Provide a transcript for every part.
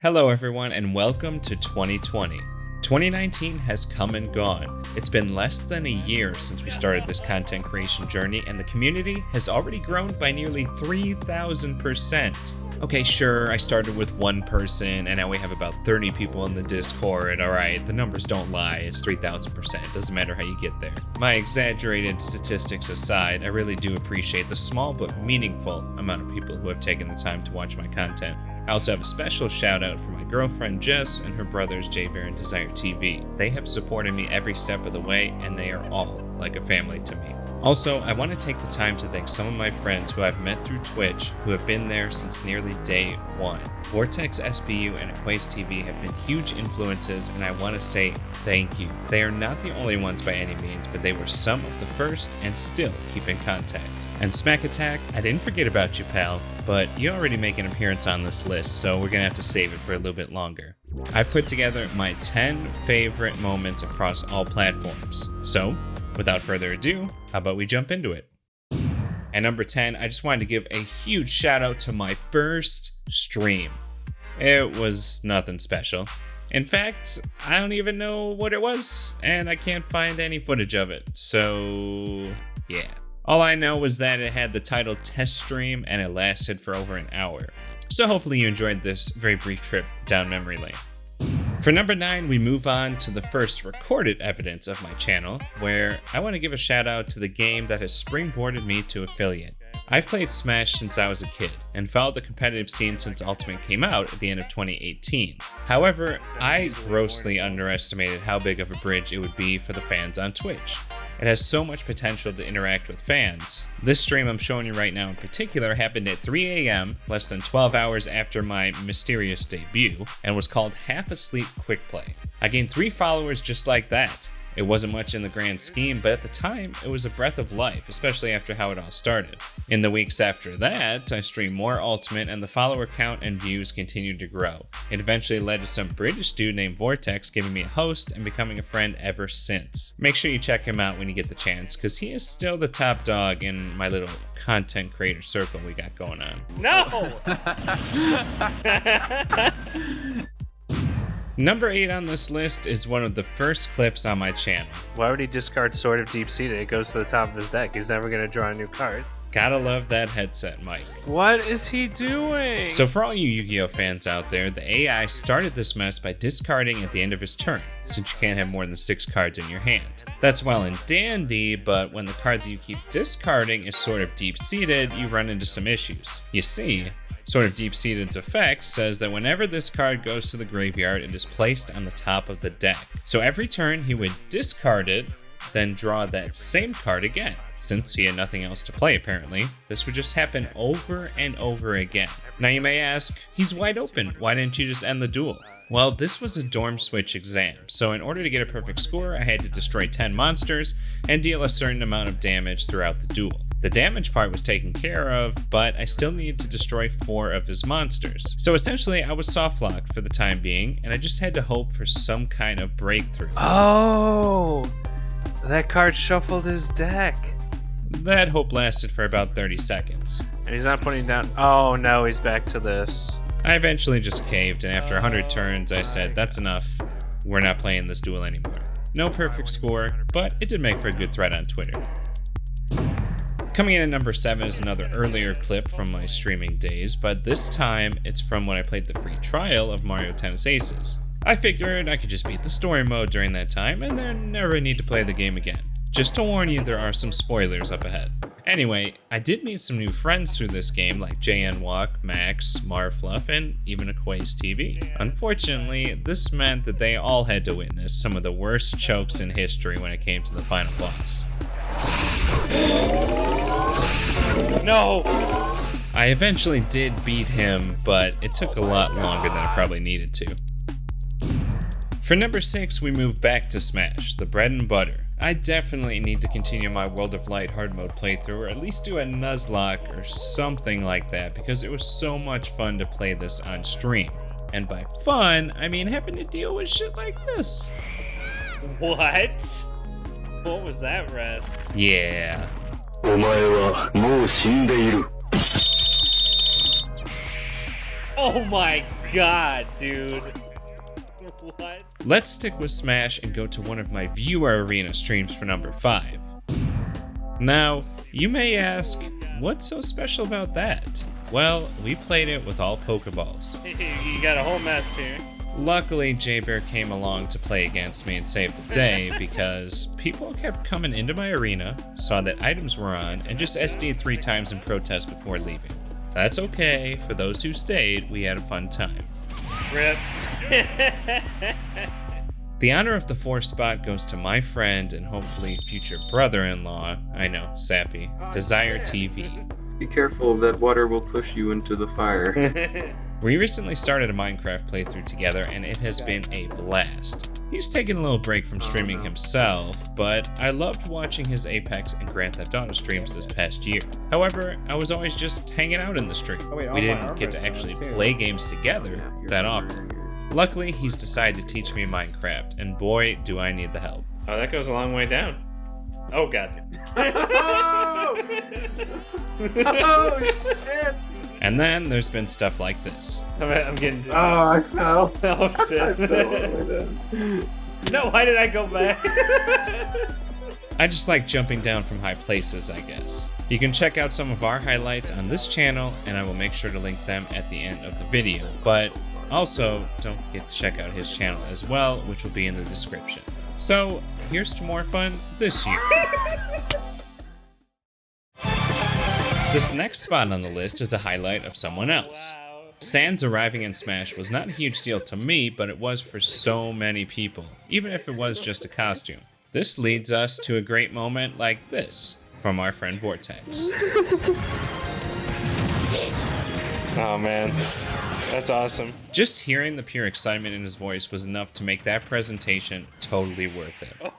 Hello everyone and welcome to 2020. 2019 has come and gone. It's been less than a year since we started this content creation journey and the community has already grown by nearly 3,000%. Okay, sure, I started with one person and now we have about 30 people in the Discord. Alright, the numbers don't lie, it's 3,000%, doesn't matter how you get there. My exaggerated statistics aside, I really do appreciate the small but meaningful amount of people who have taken the time to watch my content. I also have a special shout out for my girlfriend Jess and her brothers Jaybearr and DziiReTV. They have supported me every step of the way and they are all like a family to me. Also, I want to take the time to thank some of my friends who I've met through Twitch who have been there since nearly day one. VortexSBU and AquazeTV have been huge influences and I want to say thank you. They are not the only ones by any means, but they were some of the first and still keep in contact. And Smackattack, I didn't forget about you, pal, but you already make an appearance on this list, so we're gonna have to save it for a little bit longer. I put together my 10 favorite moments across all platforms. So, without further ado, how about we jump into it? At number 10, I just wanted to give a huge shout out to my first stream. It was nothing special. In fact, I don't even know what it was, and I can't find any footage of it, so yeah. All I know was that it had the title Test Stream and it lasted for over an hour. So hopefully you enjoyed this very brief trip down memory lane. For number 9, we move on to the first recorded evidence of my channel, where I want to give a shout out to the game that has springboarded me to affiliate. I've played Smash since I was a kid, and followed the competitive scene since Ultimate came out at the end of 2018. However, I grossly underestimated how big of a bridge it would be for the fans on Twitch. It has so much potential to interact with fans. This stream I'm showing you right now in particular happened at 3 a.m., less than 12 hours after my mysterious debut, and was called Half Asleep Quick Play. I gained 3 followers just like that. It wasn't much in the grand scheme, but at the time, it was a breath of life, especially after how it all started. In the weeks after that, I streamed more Ultimate and the follower count and views continued to grow. It eventually led to some British dude named Vortex giving me a host and becoming a friend ever since. Make sure you check him out when you get the chance, because he is still the top dog in my little content creator circle we got going on. No! Number 8 on this list is one of the first clips on my channel. Why would he discard Sword of Deep Seated? It goes to the top of his deck. He's never going to draw a new card. Gotta love that headset, Mike. What is he doing? So for all you Yu-Gi-Oh fans out there, the AI started this mess by discarding at the end of his turn, since you can't have more than 6 cards in your hand. That's well and dandy, but when the card that you keep discarding is sort of deep-seated, you run into some issues. You see, Sort of Deep-Seated's effect says that whenever this card goes to the graveyard, it is placed on the top of the deck. So every turn he would discard it, then draw that same card again. Since he had nothing else to play apparently, this would just happen over and over again. Now you may ask, he's wide open, why didn't you just end the duel? Well, this was a dorm switch exam, so in order to get a perfect score, I had to destroy 10 monsters and deal a certain amount of damage throughout the duel. The damage part was taken care of, but I still needed to destroy 4 of his monsters. So essentially, I was soft-locked for the time being, and I just had to hope for some kind of breakthrough. Oh! That card shuffled his deck. That hope lasted for about 30 seconds. And he's not putting down... Oh no, he's back to this. I eventually just caved, and after 100 turns, I said, that's enough. We're not playing this duel anymore. No perfect score, but it did make for a good thread on Twitter. Coming in at number 7 is another earlier clip from my streaming days, but this time it's from when I played the free trial of Mario Tennis Aces. I figured I could just beat the story mode during that time and then never need to play the game again. Just to warn you, there are some spoilers up ahead. Anyway, I did meet some new friends through this game like JNWalk, Max, Marfluff, and even AquazeTV. Unfortunately, this meant that they all had to witness some of the worst chokes in history when it came to the final boss. No! I eventually did beat him, but it took a lot longer than it probably needed to. For number 6, we move back to Smash, the bread and butter. I definitely need to continue my World of Light hard mode playthrough, or at least do a Nuzlocke or something like that, because it was so much fun to play this on stream. And by fun, I mean having to deal with shit like this. What? What was that rest? Yeah. Oh my god, dude. What? Let's stick with Smash and go to one of my viewer arena streams for number 5. Now, you may ask, what's so special about that? Well, we played it with all Pokeballs. You got a whole mess here. Luckily, Jaybearr came along to play against me and save the day because people kept coming into my arena, saw that items were on, and just SD'd 3 times in protest before leaving. That's okay, for those who stayed, we had a fun time. Rip. The honor of the 4th spot goes to my friend and hopefully future brother-in-law, I know, sappy, DziiReTV. Be careful, that water will push you into the fire. We recently started a Minecraft playthrough together and it has been a blast. He's taken a little break from streaming himself, but I loved watching his Apex and Grand Theft Auto streams this past year. However, I was always just hanging out in the stream. We didn't get to actually play games together that often. Luckily, he's decided to teach me Minecraft, and boy, do I need the help. Oh, that goes a long way down. Oh, God. Oh, shit! And then there's been stuff like this. I'm getting... Oh, I fell. Oh, shit. I fell all the way down. No, why did I go back? I just like jumping down from high places, I guess. You can check out some of our highlights on this channel, and I will make sure to link them at the end of the video. But also, don't forget to check out his channel as well, which will be in the description. So, here's to more fun this year. This next spot on the list is a highlight of someone else. Sans arriving in Smash was not a huge deal to me, but it was for so many people, even if it was just a costume. This leads us to a great moment like this from our friend Vortex. Oh, man. That's awesome. Just hearing the pure excitement in his voice was enough to make that presentation totally worth it.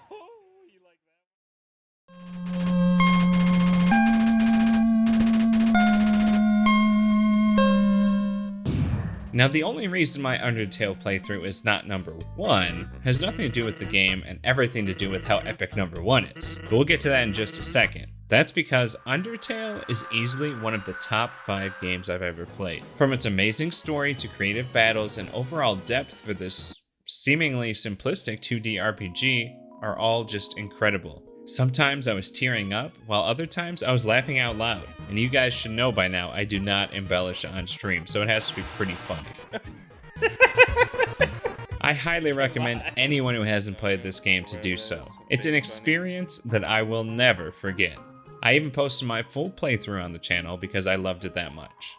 Now, the only reason my Undertale playthrough is not number 1 has nothing to do with the game and everything to do with how epic number 1 is, but we'll get to that in just a second. That's because Undertale is easily one of the top 5 games I've ever played. From its amazing story to creative battles and overall depth for this seemingly simplistic 2D RPG are all just incredible. Sometimes I was tearing up, while other times I was laughing out loud. And you guys should know by now I do not embellish on stream, so it has to be pretty funny. I highly recommend anyone who hasn't played this game to do so. It's an experience that I will never forget. I even posted my full playthrough on the channel because I loved it that much.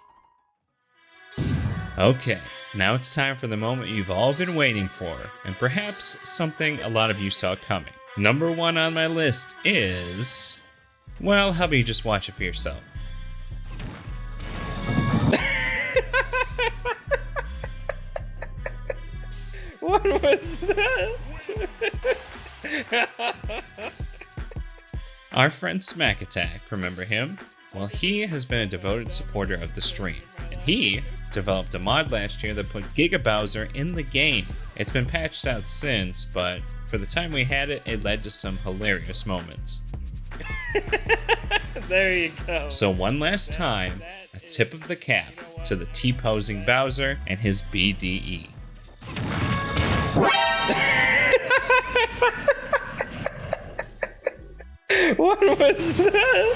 Okay, now it's time for the moment you've all been waiting for, and perhaps something a lot of you saw coming. Number 1 on my list is... well, how about you just watch it for yourself? What was that? Our friend Smackattack, remember him? Well, he has been a devoted supporter of the stream, and he developed a mod last year that put Giga Bowser in the game. It's been patched out since, but for the time we had it, it led to some hilarious moments. There you go. So one last time, a tip of the cap to the T-posing Bowser and his BDE. What was that?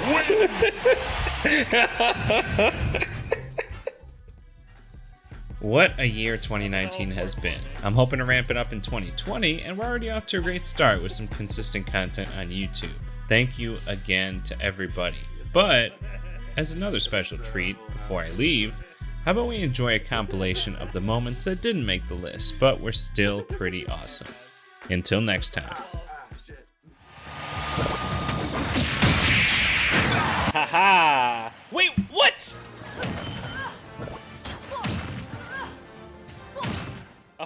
What a year 2019 has been. I'm hoping to ramp it up in 2020, and we're already off to a great start with some consistent content on YouTube. Thank you again to everybody. But, as another special treat before I leave, how about we enjoy a compilation of the moments that didn't make the list, but were still pretty awesome. Until next time. Haha! Wait, what?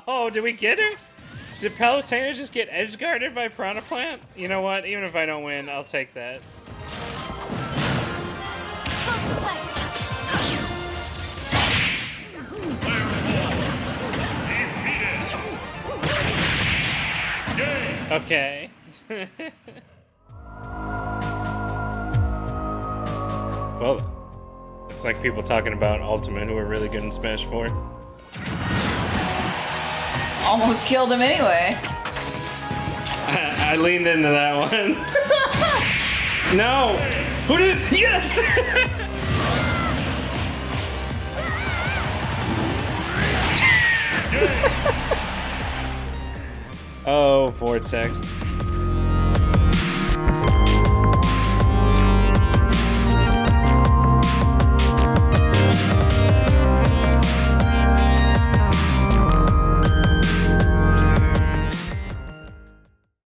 Oh, did we get her? Did Palutena just get edge guarded by Piranha Plant? You know what? Even if I don't win, I'll take that. Okay. Well, it's like people talking about Ultimate who are really good in Smash 4. almost killed him anyway. I leaned into that one. No! Who did? Yes! Oh, Vortex.